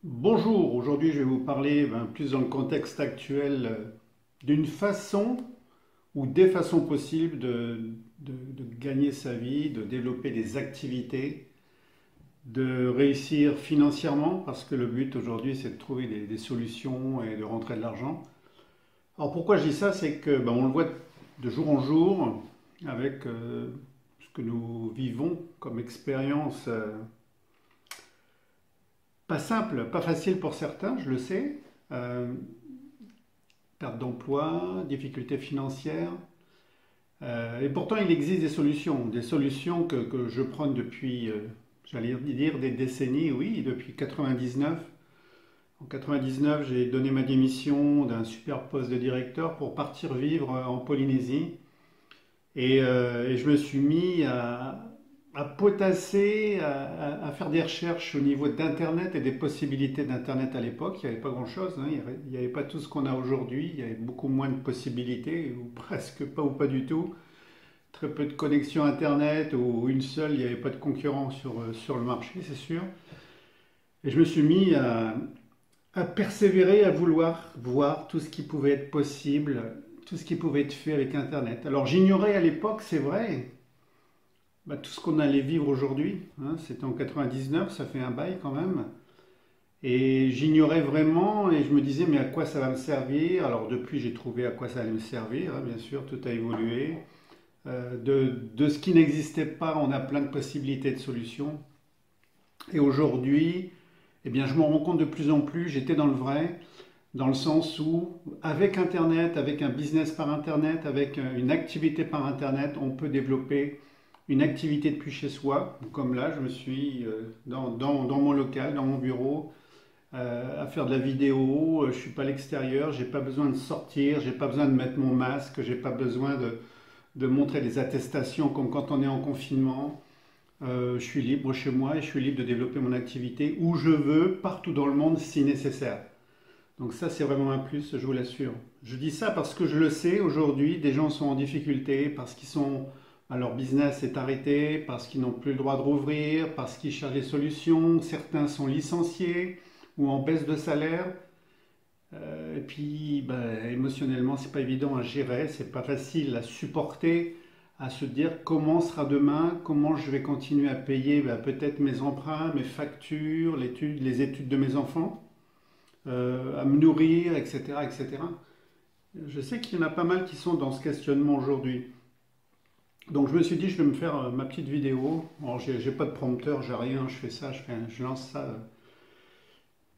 Bonjour, aujourd'hui je vais vous parler plus dans le contexte actuel d'une façon ou des façons possibles de gagner sa vie, de développer des activités, de réussir financièrement, parce que le but aujourd'hui c'est de trouver des solutions et de rentrer de l'argent. Alors pourquoi je dis ça, c'est que on le voit de jour en jour avec ce que nous vivons comme expérience. Pas simple, pas facile pour certains, je le sais. Euh, Perte d'emploi, difficultés financières. Et pourtant, il existe des solutions que je prône depuis, j'allais dire des décennies, oui, depuis 99. En 99, j'ai donné ma démission d'un super poste de directeur pour partir vivre en Polynésie. Et je me suis mis à potasser, à faire des recherches au niveau d'Internet et des possibilités d'Internet à l'époque. Il n'y avait pas grand-chose, hein. Il n'y avait pas tout ce qu'on a aujourd'hui. Il y avait beaucoup moins de possibilités, ou presque pas, ou pas du tout. Très peu de connexions Internet, ou une seule, il n'y avait pas de concurrence sur le marché, c'est sûr. Et je me suis mis à persévérer, à vouloir voir tout ce qui pouvait être possible, tout ce qui pouvait être fait avec Internet. Alors j'ignorais à l'époque, c'est vrai, tout ce qu'on allait vivre aujourd'hui, hein. C'était en 99, ça fait un bail quand même. Et j'ignorais vraiment et je me disais mais à quoi ça va me servir? Alors depuis j'ai trouvé à quoi ça allait me servir, hein, bien sûr, tout a évolué. De ce qui n'existait pas, on a plein de possibilités de solutions. Et aujourd'hui, eh bien, je m'en rends compte de plus en plus, j'étais dans le vrai, dans le sens où, avec Internet, avec un business par Internet, avec une activité par Internet, on peut développer une activité depuis chez soi. Comme là, je me suis dans mon local, dans mon bureau, à faire de la vidéo. Je ne suis pas à l'extérieur, j'ai pas besoin de sortir, j'ai pas besoin de mettre mon masque, j'ai pas besoin de montrer des attestations comme quand on est en confinement. Je suis libre chez moi et je suis libre de développer mon activité où je veux, partout dans le monde si nécessaire. Donc ça, c'est vraiment un plus, je vous l'assure. Je dis ça parce que je le sais, aujourd'hui, des gens sont en difficulté parce qu'ils sont, leur business est arrêté, parce qu'ils n'ont plus le droit de rouvrir, parce qu'ils cherchent des solutions. Certains sont licenciés ou en baisse de salaire. Et puis, émotionnellement, c'est pas évident à gérer, c'est pas facile à supporter, à se dire comment sera demain, comment je vais continuer à payer peut-être mes emprunts, mes factures, les études de mes enfants, à me nourrir, etc., etc. Je sais qu'il y en a pas mal qui sont dans ce questionnement aujourd'hui. Donc je me suis dit, je vais me faire ma petite vidéo. Alors j'ai pas de prompteur, j'ai rien, je fais ça, je lance ça,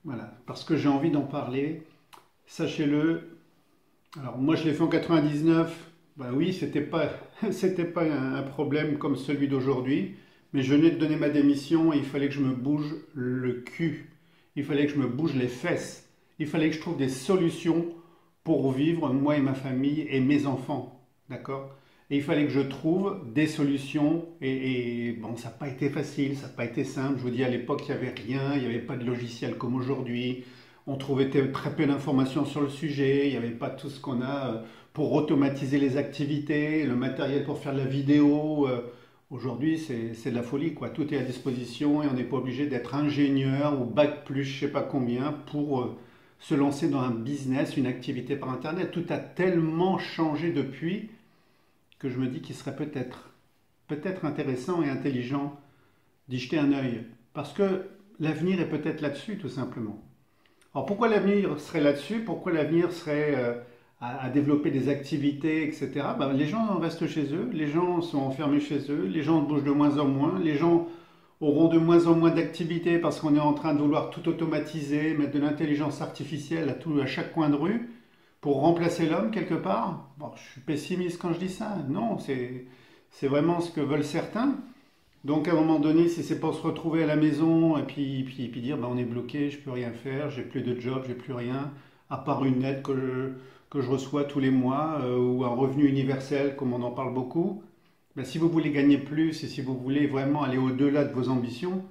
voilà, parce que j'ai envie d'en parler. Sachez-le, alors moi je l'ai fait en 99, ben oui, c'était pas un problème comme celui d'aujourd'hui, mais je venais de donner ma démission et il fallait que je me bouge le cul, il fallait que je me bouge les fesses, il fallait que je trouve des solutions pour vivre, moi et ma famille et mes enfants, d'accord? Et il fallait que je trouve des solutions et bon, ça n'a pas été facile, ça n'a pas été simple, je vous dis à l'époque il n'y avait rien, il n'y avait pas de logiciel comme aujourd'hui, on trouvait très peu d'informations sur le sujet, il n'y avait pas tout ce qu'on a pour automatiser les activités, le matériel pour faire de la vidéo. Aujourd'hui, c'est de la folie, quoi. Tout est à disposition et on n'est pas obligé d'être ingénieur ou bac plus je sais pas combien pour se lancer dans un business, une activité par Internet. Tout a tellement changé depuis que je me dis qu'il serait peut-être intéressant et intelligent d'y jeter un œil. Parce que l'avenir est peut-être là-dessus, tout simplement. Alors pourquoi l'avenir serait là-dessus? Pourquoi l'avenir serait à développer des activités, etc. Les gens restent chez eux, les gens sont enfermés chez eux, les gens bougent de moins en moins, les gens auront de moins en moins d'activités parce qu'on est en train de vouloir tout automatiser, mettre de l'intelligence artificielle à chaque coin de rue pour remplacer l'homme quelque part. Bon, je suis pessimiste quand je dis ça. Non, c'est vraiment ce que veulent certains. Donc à un moment donné, si c'est pour se retrouver à la maison et puis dire on est bloqué, je peux rien faire, j'ai plus de job, j'ai plus rien, à part une aide que je reçois tous les mois ou un revenu universel comme on en parle beaucoup, si vous voulez gagner plus et si vous voulez vraiment aller au-delà de vos ambitions,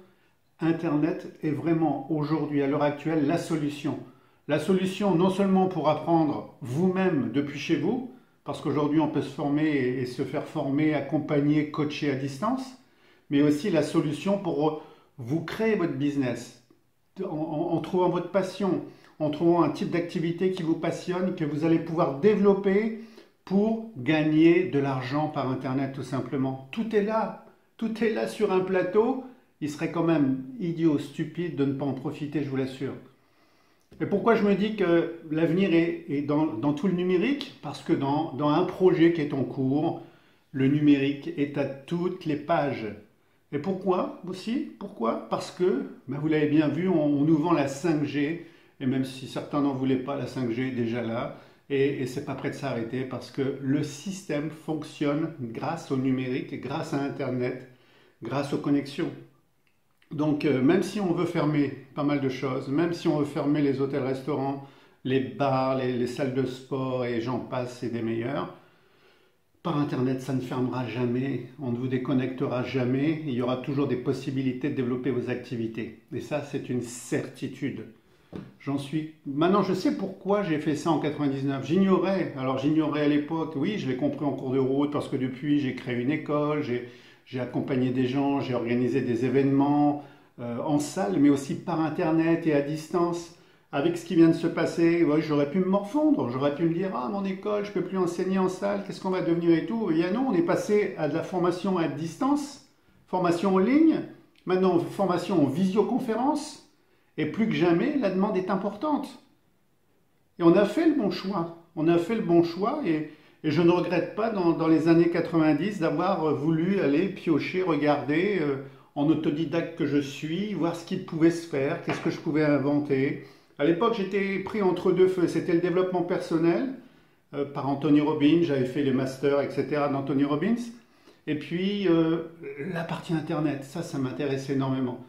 Internet est vraiment aujourd'hui, à l'heure actuelle, la solution. La solution non seulement pour apprendre vous-même depuis chez vous, parce qu'aujourd'hui on peut se former et se faire former, accompagner, coacher à distance, mais aussi la solution pour vous créer votre business. en trouvant votre passion, en trouvant un type d'activité qui vous passionne, que vous allez pouvoir développer pour gagner de l'argent par Internet tout simplement. Tout est là sur un plateau. Il serait quand même idiot, stupide de ne pas en profiter, je vous l'assure. Et pourquoi je me dis que l'avenir est dans tout le numérique? Parce que dans un projet qui est en cours, le numérique est à toutes les pages. Et pourquoi aussi? Pourquoi? Parce que, ben vous l'avez bien vu, on nous vend la 5G, et même si certains n'en voulaient pas, la 5G est déjà là, et c'est pas prêt de s'arrêter parce que le système fonctionne grâce au numérique, grâce à Internet, grâce aux connexions. Donc, même si on veut fermer pas mal de choses, même si on veut fermer les hôtels-restaurants, les bars, les salles de sport et j'en passe, et des meilleurs, par Internet, ça ne fermera jamais, on ne vous déconnectera jamais, il y aura toujours des possibilités de développer vos activités. Et ça, c'est une certitude. J'en suis. Maintenant, je sais pourquoi j'ai fait ça en 99. J'ignorais. Alors, j'ignorais à l'époque. Oui, je l'ai compris en cours de route parce que depuis, j'ai créé une école, j'ai accompagné des gens, j'ai organisé des événements en salle, mais aussi par Internet et à distance. Avec ce qui vient de se passer, ouais, j'aurais pu me morfondre. J'aurais pu me dire, ah, mon école, je peux plus enseigner en salle. Qu'est-ce qu'on va devenir et tout. Et bien non, on est passé à de la formation à distance, formation en ligne, maintenant formation en visioconférence. Et plus que jamais, la demande est importante. Et on a fait le bon choix. On a fait le bon choix et je ne regrette pas dans les années 90 d'avoir voulu aller piocher, regarder en autodidacte que je suis, voir ce qui pouvait se faire, qu'est-ce que je pouvais inventer. À l'époque, j'étais pris entre deux feux. C'était le développement personnel par Anthony Robbins. J'avais fait les masters, etc. d'Anthony Robbins. Et puis, la partie Internet. Ça m'intéressait énormément.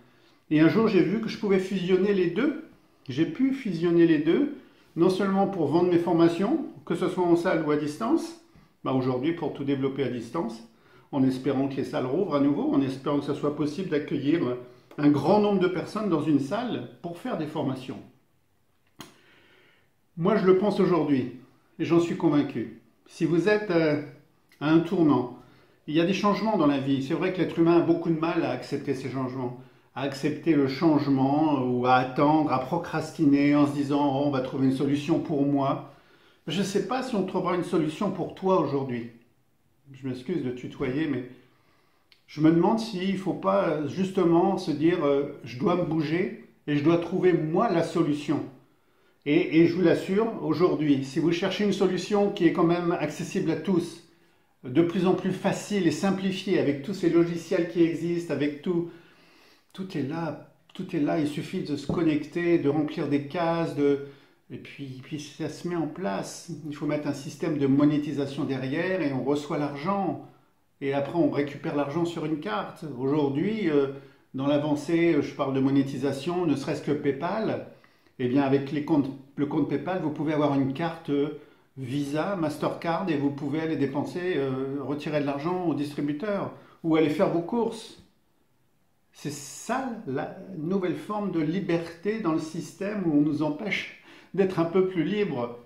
Et un jour, j'ai vu que je pouvais fusionner les deux. J'ai pu fusionner les deux, non seulement pour vendre mes formations, que ce soit en salle ou à distance, bah aujourd'hui pour tout développer à distance, en espérant que les salles rouvrent à nouveau, en espérant que ce soit possible d'accueillir un grand nombre de personnes dans une salle pour faire des formations. Moi, je le pense aujourd'hui, et j'en suis convaincu. Si vous êtes à un tournant, il y a des changements dans la vie. C'est vrai que l'être humain a beaucoup de mal à accepter ces changements, à accepter le changement ou à attendre, à procrastiner en se disant oh, on va trouver une solution pour moi. Je ne sais pas si on trouvera une solution pour toi aujourd'hui. Je m'excuse de tutoyer, mais je me demande s'il ne faut pas justement se dire je dois me bouger et je dois trouver moi la solution. Et je vous l'assure, aujourd'hui, si vous cherchez une solution qui est quand même accessible à tous, de plus en plus facile et simplifiée avec tous ces logiciels qui existent, avec tout est là, il suffit de se connecter, de remplir des cases, et puis ça se met en place. Il faut mettre un système de monétisation derrière et on reçoit l'argent. Et après, on récupère l'argent sur une carte. Aujourd'hui, dans l'avancée, je parle de monétisation, ne serait-ce que PayPal. Eh bien, avec le compte PayPal, vous pouvez avoir une carte Visa, Mastercard et vous pouvez aller dépenser, retirer de l'argent au distributeur ou aller faire vos courses. C'est ça la nouvelle forme de liberté dans le système où on nous empêche d'être un peu plus libre.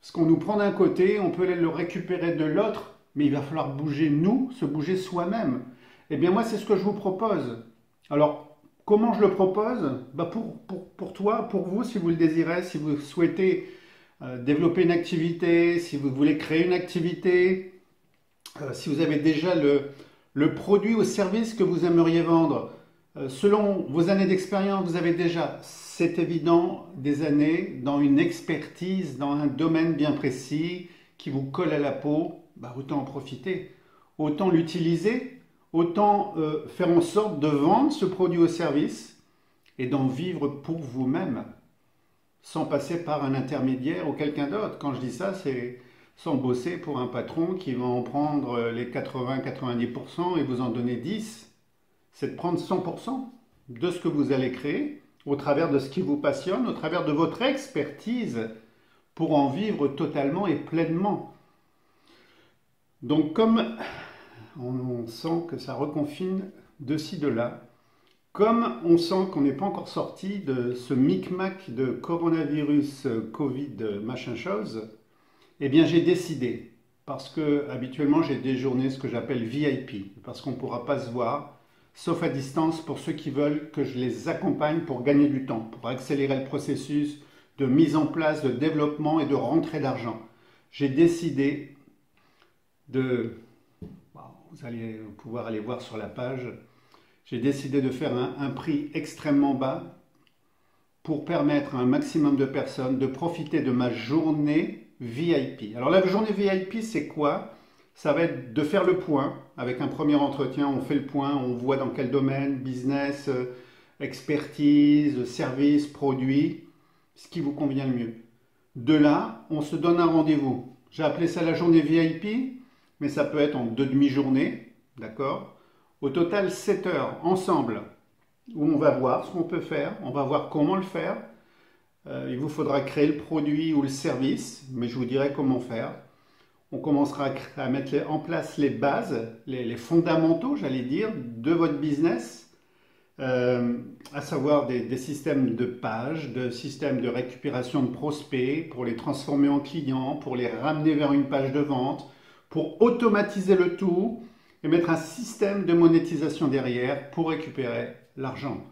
Ce qu'on nous prend d'un côté, on peut aller le récupérer de l'autre, mais il va falloir bouger nous, se bouger soi-même. Eh bien moi, c'est ce que je vous propose. Alors, comment je le propose? Bah pour toi, pour vous, si vous le désirez, si vous souhaitez développer une activité, si vous voulez créer une activité, si vous avez déjà le produit ou service que vous aimeriez vendre, selon vos années d'expérience, vous avez déjà, c'est évident, des années dans une expertise, dans un domaine bien précis qui vous colle à la peau, bah, autant en profiter, autant l'utiliser, autant faire en sorte de vendre ce produit ou service et d'en vivre pour vous-même, sans passer par un intermédiaire ou quelqu'un d'autre. Quand je dis ça, c'est sans bosser pour un patron qui va en prendre les 80-90% et vous en donner 10%. C'est de prendre 100% de ce que vous allez créer au travers de ce qui vous passionne, au travers de votre expertise pour en vivre totalement et pleinement. Donc comme on sent que ça reconfine de ci, de là, comme on sent qu'on n'est pas encore sorti de ce micmac de coronavirus, Covid, machin chose, eh bien j'ai décidé, parce que habituellement j'ai des journées ce que j'appelle VIP, parce qu'on ne pourra pas se voir, sauf à distance pour ceux qui veulent que je les accompagne pour gagner du temps, pour accélérer le processus de mise en place, de développement et de rentrée d'argent. J'ai décidé de, vous allez pouvoir aller voir sur la page, j'ai décidé de faire un prix extrêmement bas pour permettre à un maximum de personnes de profiter de ma journée VIP. Alors la journée VIP, c'est quoi? Ça va être de faire le point avec un premier entretien. On fait le point, on voit dans quel domaine, business, expertise, service, produit, ce qui vous convient le mieux. De là, on se donne un rendez-vous. J'ai appelé ça la journée VIP, mais ça peut être en 2 demi-journées, d'accord? Au total, 7 heures ensemble, où on va voir ce qu'on peut faire, on va voir comment le faire. Il vous faudra créer le produit ou le service, mais je vous dirai comment faire. On commencera à mettre en place les bases, les fondamentaux, j'allais dire, de votre business, à savoir des systèmes de pages, de systèmes de récupération de prospects, pour les transformer en clients, pour les ramener vers une page de vente, pour automatiser le tout et mettre un système de monétisation derrière pour récupérer l'argent.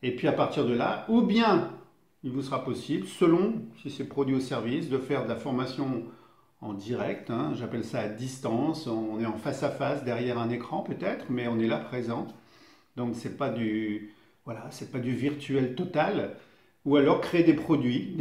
Et puis à partir de là, ou bien il vous sera possible, selon si c'est produit ou service, de faire de la formation en direct, hein, j'appelle ça à distance, on est en face à face derrière un écran peut-être, mais on est là présent. Donc c'est pas du voilà, c'est pas du virtuel total. Ou alors créer des produits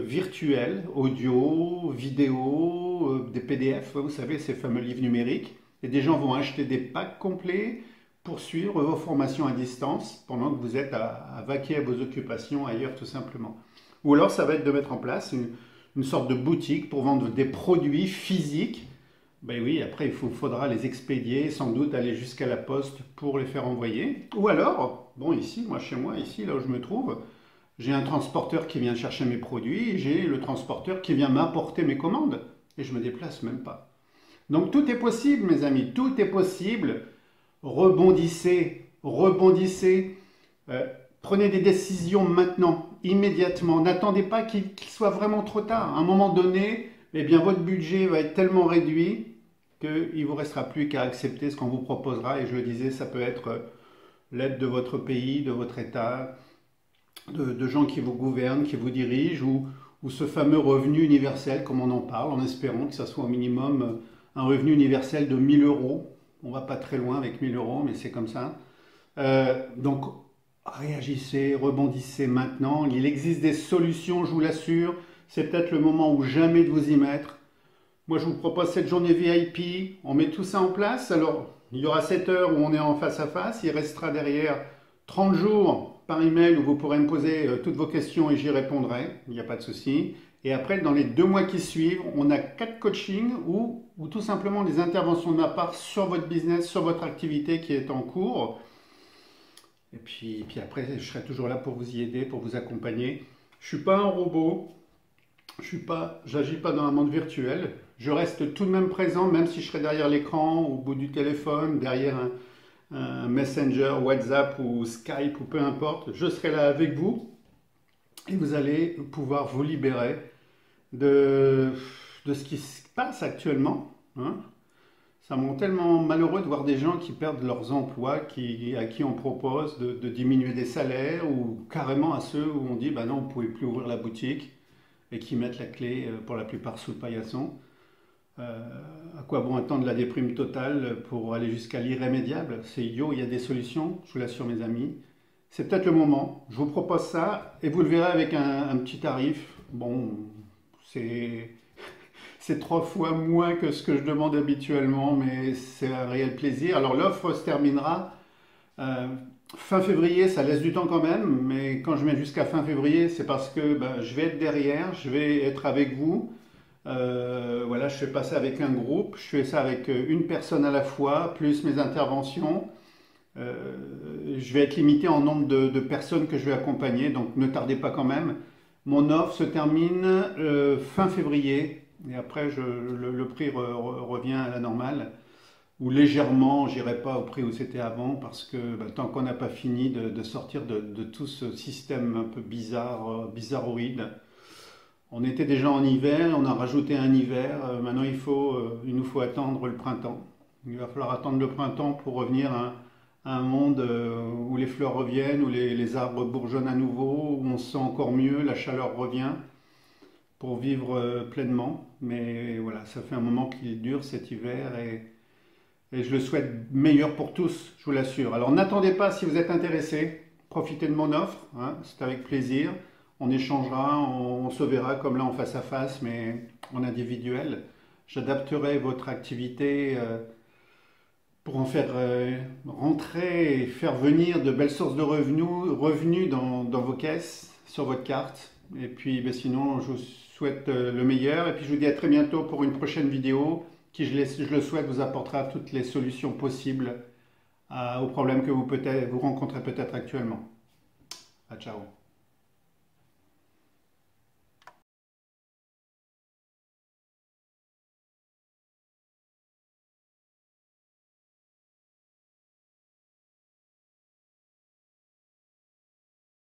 virtuels, audio, vidéo, des PDF, vous savez, ces fameux livres numériques. Et des gens vont acheter des packs complets pour suivre vos formations à distance pendant que vous êtes à vaquer à vos occupations ailleurs tout simplement. Ou alors ça va être de mettre en place une sorte de boutique pour vendre des produits physiques. Ben oui, après il faudra les expédier, sans doute aller jusqu'à la poste pour les faire envoyer. Ou alors, bon ici, moi chez moi, ici là où je me trouve, j'ai un transporteur qui vient chercher mes produits, et j'ai le transporteur qui vient m'apporter mes commandes. Et je me déplace même pas. Donc tout est possible mes amis, tout est possible. Rebondissez, rebondissez. Prenez des décisions maintenant, immédiatement. N'attendez pas qu'il soit vraiment trop tard. À un moment donné, eh bien, votre budget va être tellement réduit qu'il ne vous restera plus qu'à accepter ce qu'on vous proposera. Et je le disais, ça peut être l'aide de votre pays, de votre État, de gens qui vous gouvernent, qui vous dirigent, ou ce fameux revenu universel, comme on en parle, en espérant que ça soit au minimum un revenu universel de 1000 euros. On ne va pas très loin avec 1000 euros, mais c'est comme ça. Donc, réagissez, rebondissez maintenant. Il existe des solutions, je vous l'assure. C'est peut-être le moment ou jamais de vous y mettre. Moi, je vous propose cette journée VIP. On met tout ça en place. Alors, il y aura 7 heures où on est en face à face. Il restera derrière 30 jours par email où vous pourrez me poser toutes vos questions et j'y répondrai. Il n'y a pas de souci. Et après, dans les 2 mois qui suivent, on a 4 coachings ou tout simplement des interventions de ma part sur votre business, sur votre activité qui est en cours. Et puis après, je serai toujours là pour vous y aider, pour vous accompagner. Je ne suis pas un robot, j'agis pas dans un monde virtuel. Je reste tout de même présent, même si je serai derrière l'écran, au bout du téléphone, derrière un Messenger, WhatsApp ou Skype ou peu importe. Je serai là avec vous et vous allez pouvoir vous libérer de ce qui se passe actuellement. Hein. Ça me rend tellement malheureux de voir des gens qui perdent leurs emplois, à qui on propose de diminuer des salaires, ou carrément à ceux où on dit bah non, vous ne pouvez plus ouvrir la boutique, et qui mettent la clé pour la plupart sous le paillasson. À quoi bon attendre la déprime totale pour aller jusqu'à l'irrémédiable? C'est idiot, il y a des solutions, je vous l'assure mes amis. C'est peut-être le moment, je vous propose ça, et vous le verrez avec un petit tarif. Bon, c'est 3 fois moins que ce que je demande habituellement, mais c'est un réel plaisir. Alors l'offre se terminera fin février, ça laisse du temps quand même, mais quand je mets jusqu'à fin février, c'est parce que je vais être derrière, je vais être avec vous. Voilà, je fais pas ça avec un groupe, je fais ça avec une personne à la fois, plus mes interventions. Je vais être limité en nombre de personnes que je vais accompagner, donc ne tardez pas quand même. Mon offre se termine fin février et après le prix revient à la normale ou légèrement, j'irai pas au prix où c'était avant parce que tant qu'on n'a pas fini de sortir de tout ce système un peu bizarre, bizarroïde. On était déjà en hiver, on a rajouté un hiver, maintenant il nous faut attendre le printemps. Il va falloir attendre le printemps pour revenir à un monde où les fleurs reviennent, où les arbres bourgeonnent à nouveau, où on se sent encore mieux, la chaleur revient pour vivre pleinement. Mais voilà, ça fait un moment qu'il dure cet hiver et je le souhaite meilleur pour tous, je vous l'assure. Alors n'attendez pas si vous êtes intéressé, profitez de mon offre, hein, c'est avec plaisir. On échangera, on se verra comme là en face à face, mais en individuel. J'adapterai votre activité pour en faire rentrer et faire venir de belles sources de revenus dans vos caisses, sur votre carte. Et puis ben, sinon, je vous souhaite le meilleur. Et puis je vous dis à très bientôt pour une prochaine vidéo qui, je le souhaite, vous apportera toutes les solutions possibles aux problèmes que vous rencontrez peut-être actuellement. À ciao.